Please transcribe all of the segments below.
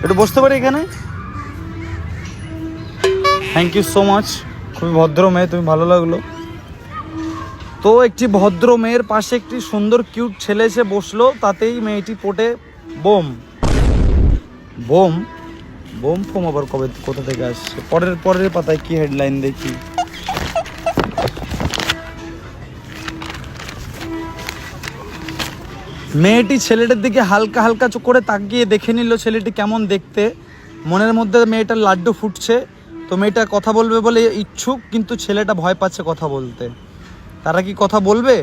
একটু বসতে পারি এখানে? থ্যাংক ইউ সো মাচ, খুবই ভদ্র মেয়ে, তুমি ভালো লাগলো। তো একটি ভদ্র মেয়ের পাশে একটি সুন্দর কিউট ছেলে এসে বসলো, তাতেই মেয়েটি পটে বোম বোম বোম ফোম আবার কবে কোথা থেকে আসছে? পরের পাতায় কি হেডলাইন দেখি। মেয়েটি ছেলেটার দিকে হালকা হালকা করে তাকিয়ে দেখে নিল ছেলেটি কেমন দেখতে। মনের মধ্যে মেয়েটার লাড্ডু ফুটছে। তো মেয়েটা কথা বলবে বলে ইচ্ছুক, কিন্তু ছেলেটা ভয় পাচ্ছে কথা বলতে। তারা কি কথা বলবে?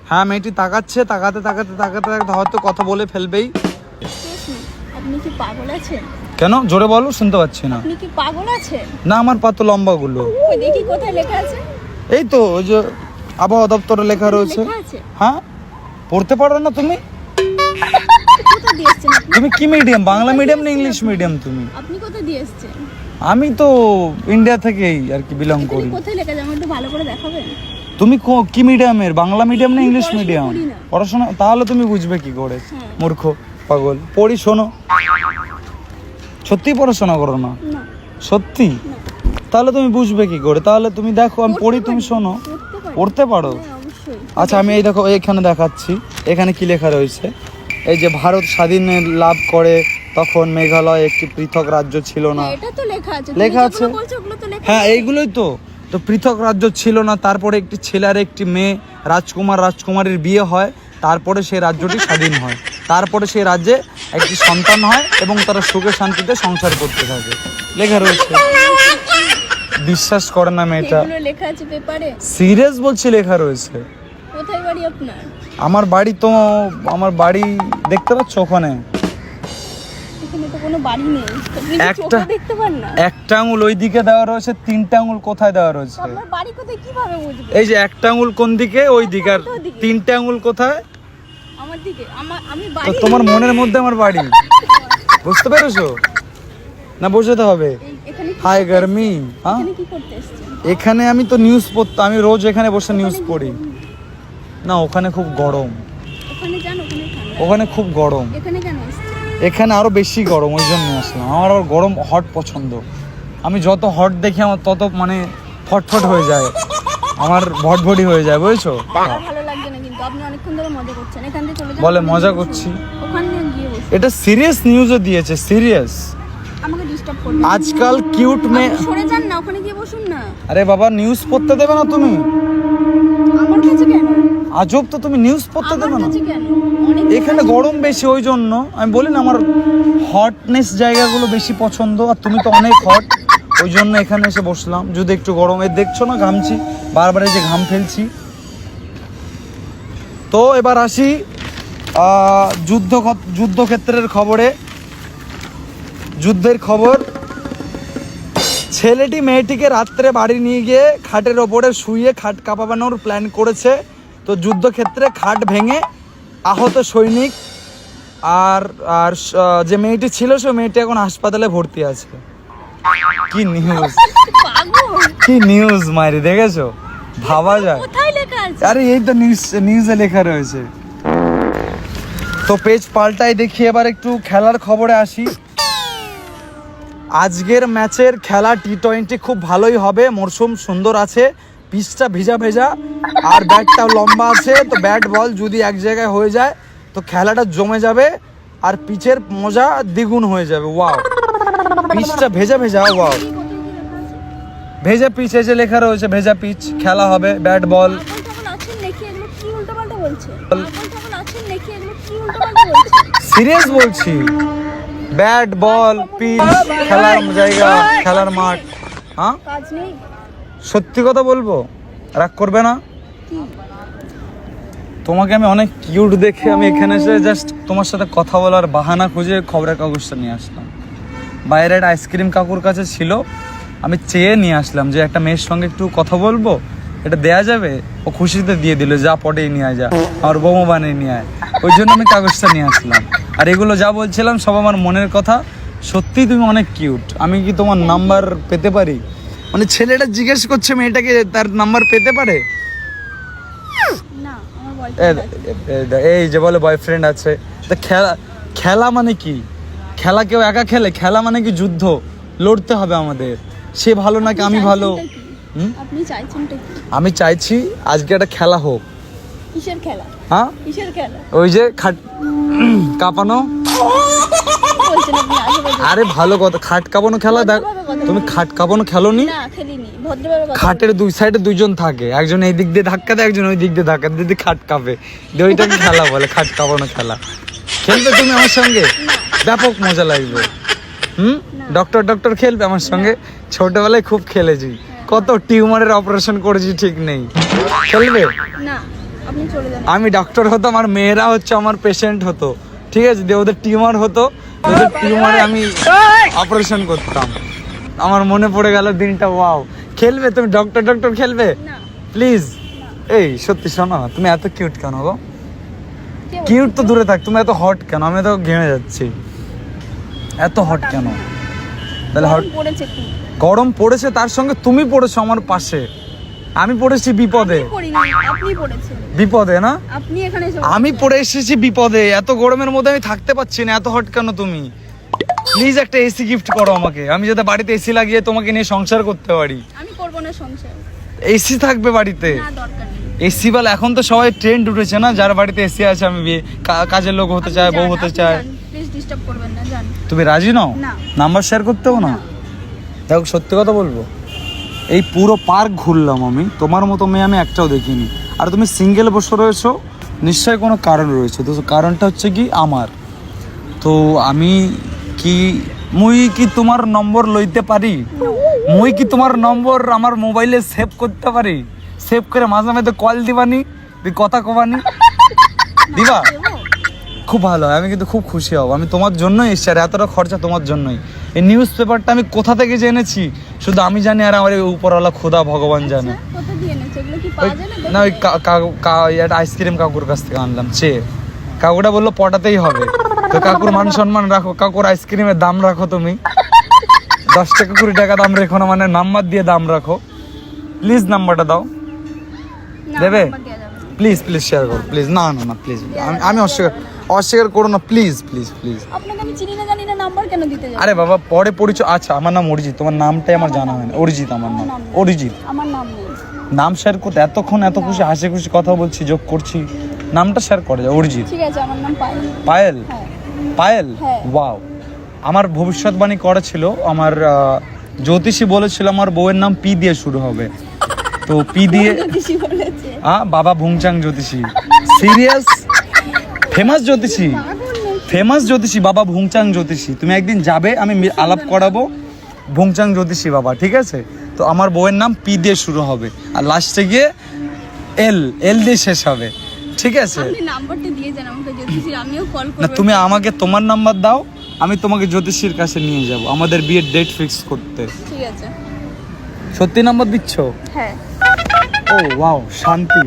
হ্যাঁ, মেয়েটি তাকাচ্ছে, তাকাতে তাকাতে তাকাতে তাকাতে হয়তো কথা বলে ফেলবেই। আপনি কি পাগল আছেন? কেন? জোরে বলো, শুনতে পাচ্ছি না। আপনি কি পাগল আছেন? না, আমার পা তো লম্বা গুলো। ওই দেখি কোথায় লেখা আছে। এই তো ওই যে আবহাওয়া দপ্তরে লেখা রয়েছে। হ্যাঁ, পড়তে পারো না তুমি? কোথা দিয়ে এসেছেন আপনি? তুমি কি মিডিয়াম, বাংলা মিডিয়াম না ইংলিশ মিডিয়াম? তুমি আপনি কোথা দিয়ে এসেছেন? আমি তো ইন্ডিয়া থেকেই আর কি বিলং করি। কোথায় লেখা আছে আমাকে একটু ভালো করে দেখাবেন? তুমি কি মিডিয়ামের, বাংলা মিডিয়াম না ইংলিশ মিডিয়াম? করি না। পড়াশোনা তাহলে তুমি বুঝবে কি করে? মূর্খ পাগল। পড়ি, শোনো। সত্যি পড়াশোনা করো না? না। সত্যি? তাহলে তুমি বুঝবে কি করে? তাহলে তুমি দেখো, আমি পড়ি, তুমি শোনো। পড়তে পারো? অবশ্যই। আচ্ছা, আমি এই দেখো এখানে দেখাচ্ছি। এখানে কি লেখা রয়েছে? এই যে ভারত স্বাধীন লাভ করে তখন মেঘালয় একটি পৃথক রাজ্য ছিল না। এটা তো লেখা আছে। লেখা আছে? ওগুলো তো লেখা। হ্যাঁ, এইগুলোই তো। তো পৃথক রাজ্য ছিল না, তারপরে একটি ছেলে আর একটি মেয়ে রাজকুমারীর বিয়ে হয়, তারপরে সেই রাজ্যটি স্বাধীন হয়, তারপরে সেই রাজ্যে একটি সন্তান হয় এবং তারা সুখে শান্তিতে সংসার করতে থাকে। লেখা রয়েছে। বিশ্বাস করে না মেয়েটা। এগুলো লেখা আছে পেপারে। সিরিয়াস বলছি, লেখা রয়েছে। কোথায় বাড়ি আপনার? আমার বাড়ি দেখতে পাচ্ছ ওখানে? এখানে তো কোনো বাড়ি নেই। আপনি কি একটা চোখে দেখতে পান না? একটা আঙুল ওই দিকে দেওয়া রয়েছে, তিনটা আঙুল কোথায় দেওয়া রয়েছে? আপনার বাড়ি কোথায় কিভাবে বুঝবেন? এই যে একটা আঙুল কোন দিকে, ওই দিকে, আর তিনটা আঙুল কোথায়? আমার দিকে। আমি তো বাড়ি। তোমার মনের মধ্যে আমার বাড়ি, বুঝতে পেরেছো না? বোঝাতে হবে। এখানে কি হাই গরমি। হ্যাঁ, এখানে কি করতে এসেছেন? এখানে আমি তো নিউজ পড়তাম, আমি রোজ এখানে বসে নিউজ পড়ি। না, ওখানে খুব গরম। ওখানে যান, ওখানে ঠান্ডা। ওখানে খুব গরম। এখানে কেন এসেছেন? এখানে আরো বেশি গরম, ওই জন্য আসলাম। আমার আবার গরম হট পছন্দ। আমি যত হট দেখি আমার তত মানে ফটফট হয়ে যায়, আমার ভটভটি হয়ে যায়, বুঝেছো? আর ভালো লাগছে না, কিন্তু আপনি অনেকক্ষণ ধরে মজা করছেন। এখান থেকে চলে যান। বলে মজা করছি? ওখানে গিয়ে বসুন। এটা সিরিয়াস নিউজও দিয়েছে, সিরিয়াস। আমাকে ডিস্টার্ব করবেন। আজকাল কিউট মেয়ে। সরে যান না, ওখানে গিয়ে বসুন না। আরে বাবা, নিউজ পড়তে দেবে না তুমি? আমার কাছে কেন? আজব তো, তুমি নিউজ পড়তে দেবে আমার না? কাছে কেন? অনেক এখানে গরম বেশি, ওই জন্য আমি বলি না আমার হটনেস জায়গাগুলো বেশি পছন্দ, আর তুমি তো অনেক হট, ওই জন্য এখানে এসে বসলাম। যদি একটু গরম, দেখছো না ঘামছি বারবার, এই যে ঘাম ফেলছি। তো এবার আসি যুদ্ধক্ষেত্রের খবরে। যুদ্ধের খবর। ছেলেটি মেয়েটিকে রাত্রে বাড়ি নিয়ে গিয়ে খাটের ওপরে শুয়ে খাট কাঁপানোর প্ল্যান করেছে। তো যুদ্ধক্ষেত্রে খাট ভেঙে আহত সৈনিক আর আর যে মেয়েটি ছিল, সে মেয়েটি এখন হাসপাতালে ভর্তি আছে। কি নিউজ, পাগল। কি নিউজ মারি, দেখেছো? ভাবা যায়? কোথায় লেখা আছে? আরে এই তো নিউজে লেখা রয়েছে। তো পেজ পাল্টাই দেখি। এবার একটু খেলার খবরে আসি। আজকের ম্যাচের খেলা টি-20 খুব ভালোই হবে। মরশুম সুন্দর আছে, পিচটা ভেজা ভেজা, আর ব্যাটটাও লম্বা আছে। তো ব্যাট বল যদি এক জায়গায় হয়ে যায় তো খেলাটা জমে যাবে, আর পিচের মজা দ্বিগুণ হয়ে যাবে। ওয়াও, পিচটা ভেজা ভেজা। ওয়াও, ভেজা পিচ, এই যে লেখা রয়েছে ভেজা পিচ, খেলা হবে ব্যাট বল। সিরিয়াস বলছি, ব্যাট বল পিচ, খেলার জায়গা, খেলার মাঠ। হ্যাঁ, সত্যি কথা বলবো, রাগ করবে না? তোমাকে আমি অনেক কিউট দেখে আমি এখানে এসে জাস্ট তোমার সাথে কথা বলার বাহানা খুঁজে খবরের কাগজটা নিয়ে আসলাম। বাইরে একটা আইসক্রিম কাকুর কাছে ছিল, আমি চেয়ে নিয়ে আসলাম যে একটা মেয়ের সঙ্গে একটু কথা বলবো, এটা দেয়া যাবে? ও খুশিতে দিয়ে দিল, যা পটেই নিয়ে যা, আমার বোমা বানিয়ে নিয়ে আয়। ওই জন্য আমি কাগজটা নিয়ে আসলাম। আর এগুলো যা বলছিলাম সব আমার মনের কথা। সত্যি তুমি অনেক কিউট। আমি কি তোমার নাম্বার পেতে পারি? মানে ছেলেটা জিজ্ঞেস করছে মেয়েটাকে তার নাম্বার পেতে পারে? না, আমার বয়ফ্রেন্ড আছে। এই যে বলে বয়ফ্রেন্ড আছে। তা খেলা মানে কি? খেলা কেউ একা খেলে? খেলা মানে কি যুদ্ধ, লড়তে হবে আমাদের। সে ভালো নাকি আমি ভালো? আপনি চাইছেনটা কি? আমি চাইছি আজকে একটা খেলা হোক। কিসের খেলা? হ্যাঁ, কিসের খেলা ওই যে খাট কাঁপানো। বলছেন আপনি? আশেপাশে আরে ভালো কথা, খাট কাঁপানো খেলা। দেখ, তুমি খাট কাঁপানো খেলোনি? না, খেলিনি। ভদ্রভাবে কথা খাটের দুই সাইডে দুইজন থাকে, একজন এই দিক দিয়ে ধাক্কা দেয়, একজন ওই দিক দিয়ে ধাক্কা দিয়ে খাট কাঁপে। ওইটাকে খেলা বলে, খাট কাঁপানো খেলা। খেলবে তুমি আমার সঙ্গে? ব্যাপক মজা লাগবে। ডক্টর খেলবে আমার সঙ্গে? ছোটবেলায় খুব খেলেছি, কত টিউমারের অপারেশন করেছি ঠিক নেই। খেলবে? না, আপনি চলে যান। আমি ডক্টর হতাম আর মেয়েরা হচ্ছে আমার পেশেন্ট হতো, ঠিক আছে? দিয়ে ওদের টিউমার হতো, ওদের টিউমারে আমি অপারেশন করতাম। আমার মনে পড়ে গেল দিনটা। ওয়াও, খেলবে তুমি? ডক্টর খেলবে না। প্লিজ? এই সত্যি শোনো, তুমি এত কিউট কেন গো? কে কিউট তো দূরে থাক, তুমি এত হট কেন? আমি তো ঘেমে যাচ্ছি। এত হট কেন? তাহলে হট? গরম পড়েছে কি? গরম পড়েছে, তার সঙ্গে তুমি পড়েছো আমার পাশে। আমি পড়েছি বিপদে। পড়িনি, আপনি পড়েছেন বিপদে না? আপনি এখানে এসে আমি পড়ে এসেছি বিপদে। এত গরমের মধ্যে আমি থাকতে পারছি না। এত হট কেন তুমি? প্লিজ একটা এসি গিফট করো আমাকে, আমি যাতে বাড়িতে এসি লাগিয়ে তোমাকে নিয়ে সংসার করতে পারি। আমি করব না সংসার। এসি থাকবে বাড়িতে? না, দরকার নেই। এসি বল, এখন তো সবাই ট্রেন্ড উঠেছে না, যার বাড়িতে এসি আছে আমি কাজের লোক হতে চায়, বউ হতে চায়। প্লিজ ডিস্টার্ব করবেন না, জান। তুমি রাজি নও? না। নাম্বার শেয়ার করতে হবে না? দেখো, সত্যি কথা বলবো, এই পুরো পার্ক ঘুরলাম আমি, তোমার মতো মেয়ে আমি একটাও দেখিনি। আর তুমি সিঙ্গেল বসে রয়েছো, নিশ্চয়ই কোনো কারণ রয়েছে। তো কারণটা হচ্ছে কি আমার, তো আমি কি মুই কি তোমার নম্বর লইতে পারি? মুই কি তোমার নম্বর আমার মোবাইলে সেভ করতে পারি? সেভ করে মাঝে মাঝে কল দিবানি, কথা কবানি, দিবা? খুব ভালো হয়, আমি কিন্তু খুব খুশি হব। আমি তোমার জন্যই এসছি, আর এতটা খরচা তোমার জন্যই। এই নিউজ পেপারটা আমি কোথা থেকে জেনেছি শুধু আমি জানি, আর আমার এই উপরওয়ালা খোদা ভগবান জানে। কোথা দিয়ে এনেছো? এগুলো কি পাওয়া যায় না? না, ওই একটা আইসক্রিম কাকুর কাছ থেকে আনলাম চেয়ে। কাকুটা বললো পটাতেই হবে। তো কাকুর মান সম্মান রাখো, কাকুর আইসক্রিমের দাম রাখো তুমি। 10 টাকা 20 টাকা দাম রেখো না, মানে নাম্বার দিয়ে দাম রাখো। প্লিজ নাম্বারটা দাও। না, দেবে? নাম্বার দেয়া যাবে না। প্লিজ শেয়ার করো প্লিজ। না প্লিজ, আমি অস্বীকার করো না, প্লিজ। আপনাকে আমি চিনি না, জানি না, নাম্বার কেন দিতে যাবো? আরে বাবা, পরে পরিচয়। আচ্ছা, আমার নাম অরিজিৎ, তোমার নামটাই আমার জানা হয় না। অরিজিৎ আমার নাম, অরিজিৎ। আমার নাম নেই। নাম শেয়ার করতে এতক্ষণ এত খুশি হাসি খুশি কথা বলছি, যোগ করছি, নামটা শেয়ার করে যায়। অরিজিৎ। ঠিক আছে, আমার নাম পায়েল। পায়েল? হ্যাঁ। পায়েল? হ্যাঁ। ওয়াও। আমার ভবিষ্যৎবাণী করা ছিল, আমার জ্যোতিষী বলেছিল আমার বউয়ের নাম পি দিয়ে শুরু হবে। তো পি দিয়ে জ্যোতিষী বলেছে? বাবা ভুংচাং জ্যোতিষী। সিরিয়াস? ফেমাস জ্যোতিষী বাবা ভুংচাং জ্যোতিষী। তুমি একদিন যাবে, আমি আলাপ করাবো। ভুংচাং জ্যোতিষী বাবা, ঠিক আছে? তো আমার বউয়ের নাম পি দিয়ে শুরু হবে, আর লাস্টে গিয়ে এল দিয়ে শেষ হবে, ঠিক আছে? আপনি নাম্বারটা দিয়ে যান আমাকে জ্যোতিষীর, আমিও কল না, করব। তুমি আমাকে তোমার নাম্বার দাও, আমি তোমাকে জ্যোতিষীর কাছে নিয়ে যাব আমাদের বিয়ের ডেট ফিক্স করতে। ঠিক আছে। সত্যি নাম্বার দিচ্ছ? হ্যাঁ। ও ওয়াও, শান্তি।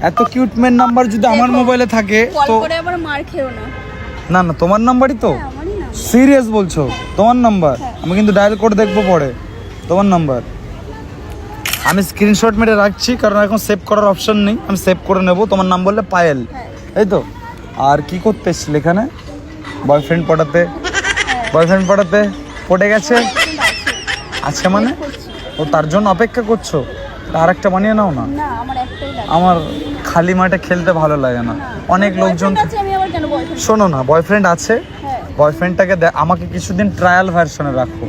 এত কিউট মেন নাম্বার যদি আমার দেখো, মোবাইলে থাকে কল তো। করে আবার মার খেও না। না, তোমার নাম্বারই তো? হ্যাঁ, আমারই নাম। সিরিয়াস বলছো? তোমার নাম্বার? হ্যাঁ। আমি কিন্তু ডায়াল করে দেখবো পরে। তোমার নাম্বার আমি স্ক্রিনশট মেরে রাখছি, কারণ এখন সেভ করার অপশন নেই। আমি সেভ করে নেব। তোমার নাম বললে পায়েল, হ্যাঁ। এই তো? আর কি করতে এসছিলে এখানে? বয়ফ্রেন্ড পটাতে? বয়ফ্রেন্ড পটাতে পড়ে গেছে? আছে মানে? করছি। ও, তার জন্য অপেক্ষা করছো? আর একটা বানিয়ে নাও না। না, আমার একটাই লাগে। আমার খালি মাঠে খেলতে ভালো লাগে না, অনেক লোকজন। Boyfriend আছে, আমি আবার কেন বয়ফ্রেন্ড? শোনো না, বয়ফ্রেন্ড আছে, হ্যাঁ। বয়ফ্রেন্ডটাকে আমাকে কিছুদিন ট্রায়াল ভার্সনে রাখো।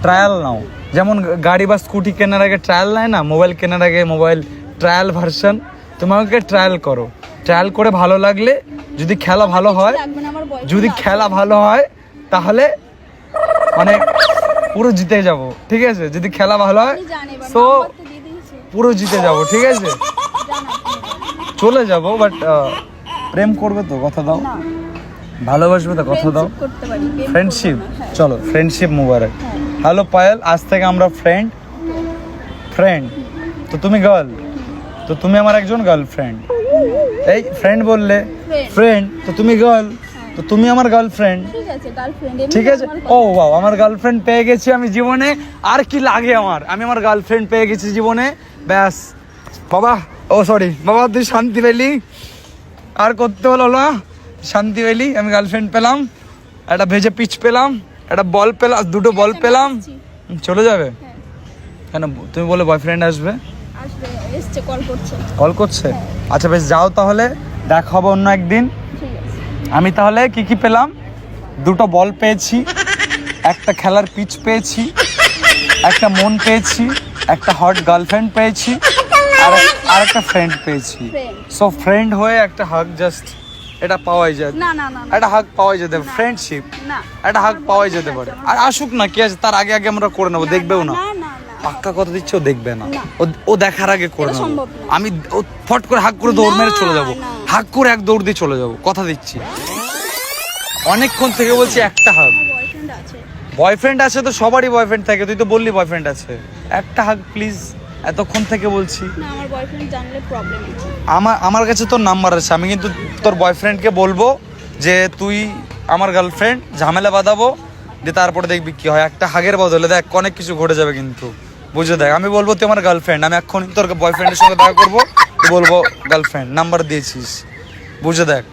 ট্রায়াল নাও, যেমন গাড়ি বা স্কুটি কেনার আগে ট্রায়াল নেয় না, মোবাইল কেনার আগে মোবাইল ট্রায়াল ভার্সন। তুমি আমাকে ট্রায়াল করো, ট্রায়াল করে ভালো লাগলে, যদি খেলা ভালো হয়, লাগবে না, আমার boyfriend যদি আছে। খেলা ভালো হয় তাহলে মানে পুরো জিতে যাব, ঠিক আছে? যদি খেলা ভালো হয় আপনি জান এবার, তো নাম্বার তো দিয়ে দিয়েছে। পুরো জিতে যাব, ঠিক আছে? জান আপনি। চলে যাব, বাট প্রেম করবে তো? কথা দাও। না, ভালোবাসবে তো? কথা দাও। friendship করতে পারি, প্রেম ফ্রেন্ডশিপ? করবো না, হ্যাঁ। চলো, ফ্রেন্ডশিপ মুবারক। হ্যাঁ। হ্যালো পায়েল, আজ থেকে আমরা ফ্রেন্ড। তো তুমি গার্ল, তো তুমি আমার একজন গার্লফ্রেন্ড। এই ফ্রেন্ড বললে, Friend. ফ্রেন্ড, তো তুমি গার্ল, তো তুমি আমার গার্লফ্রেন্ড, ঠিক আছে, গার্লফ্রেন্ড। ঠিক আছে? ও বাবা, আমার গার্লফ্রেন্ড পেয়ে গেছি আমি জীবনে। আর কি লাগে আমার? আমি আমার গার্লফ্রেন্ড পেয়ে গেছি জীবনে, ব্যাস। বাবা, ও সরি বাবা, তুই শান্তি পেলি? আর করতে হলো না, শান্তি পেলি, আমি গার্লফ্রেন্ড পেলাম। একটা ভেজে পিচ পেলাম, একটা বল পেলাম, দুটো বল পেলাম, আসছি। চলে যাবে? হ্যাঁ, কেন তুমি বলে বয়ফ্রেন্ড আসবে? আসবে, এসছে, কল করছে। কল করছে? আচ্ছা বেশ, যাও তাহলে, দেখা হবে অন্য একদিন। ঠিক আছে। আমি তাহলে কি কি পেলাম? দুটো বল পেয়েছি, একটা খেলার পিচ পেয়েছি, একটা মন পেয়েছি, একটা হট গার্লফ্রেন্ড পেয়েছি, আর একটা ফ্রেন্ড পেয়েছি। Friend. সো ফ্রেন্ড হয়ে একটা হাগ জাস্ট এটা পাওয়াই যায়, না না না না, একটা হাগ পাওয়াই যেতে, ফ্রেন্ডশিপ না। একটা হাগ আমার পাওয়াই boyfriend যেতে পারে। আছে, আর আসুক না, কি আছে, তার আগে আগে আমরা করে নেবো, দেখবেও না। না না না, পাক্কা কথা দিচ্ছে, ও দেখবে না, না। ও দেখার আগে করে এটা নেবো। সম্ভব না। আমি ও ফট করে হাগ করে দৌড় মেরে চলে যাবো, না। হাগ করে এক দৌড় দিয়ে চলে যাবো, কথা দিচ্ছি। অনেকক্ষণ থেকে বলছি একটা হাগ। আমার বয়ফ্রেন্ড আছে। বয়ফ্রেন্ড আছে তো সবারই বয়ফ্রেন্ড থাকে, তুই তো বললি বয়ফ্রেন্ড আছে, একটা হাগ প্লিজ, এতক্ষণ থেকে বলছি। না, আমার বয়ফ্রেন্ড জানলে প্রবলেম আছে। আমার কাছে তোর নাম্বার আছে, আমি কিন্তু তোর বয়ফ্রেন্ডকে বলবো যে তুই আমার গার্লফ্রেন্ড, ঝামেলা বাঁধাবো, দিয়ে তারপরে দেখবি কি হয়। একটা হাগের বদলে দেখ অনেক কিছু ঘটে যাবে কিন্তু, বুঝে দেখ। আমি বলবো তুই আমার গার্লফ্রেন্ড, আমি এখন তোর বয়ফ্রেন্ডের সঙ্গে দেখা করবো, তুই বলবো গার্লফ্রেন্ড, নাম্বার দিয়েছিস, বুঝে দেখ।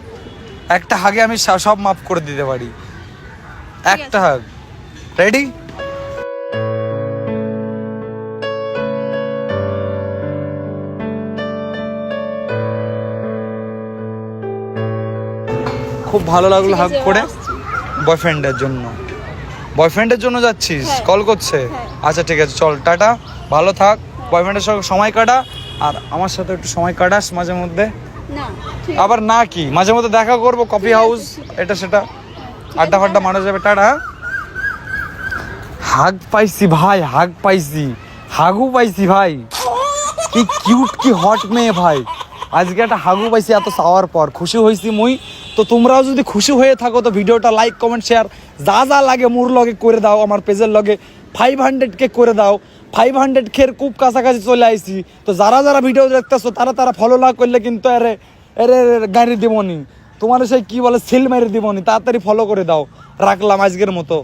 একটা হাগে আমি সব মাফ করে দিতে পারি, একটা হাগ। রেডি? খুব ভালো লাগলো ঠিক হাগ আছে, করে। আসছি। বয়ফ্রেন্ডের জন্য যাচ্ছিস? হ্যাঁ। কল করছে? হ্যাঁ। আচ্ছা ঠিক আছে, চল, টাটা, ভালো থাক, বয়ফ্রেন্ডের সঙ্গে সময় কাটা, আর আমার সাথে একটু সময় কাটাস মাঝে মধ্যে। না, ঠিক আবার না কি, মাঝে মধ্যে দেখা করবো, কফি ঠিক আছে, হাউস, ঠিক এটা সেটা, আছে, আড্ডা ফাড্ডা মারা যাবে, টাটা। হাগ পাইছি ভাই, হাগ পাইছি, হাগু পাইছি ভাই, কি কিউট, কি হট মেয়ে ভাই। আজকে একটা হাগু পাইছি এত চাওয়ার পর, খুশি হয়েছি মুই। তো তোমরাও যদি খুশি হয়ে থাকো তো ভিডিওটা লাইক, কমেন্ট, শেয়ার যা যা লাগে মোর লগে করে দাও, আমার পেজের লগে 500K করে দাও। 500K এর খুব কাছাকাছি চলে আইছি। তো যারা যারা ভিডিও দেখতেছো তারা ফলো না করলে কিন্তু এরে এরে গাড়ি দিবনি, তোমার সেই কি বলে সিল মেরে দিবনি, তাড়াতাড়ি ফলো করে দাও। রাখলাম আজকের মতো।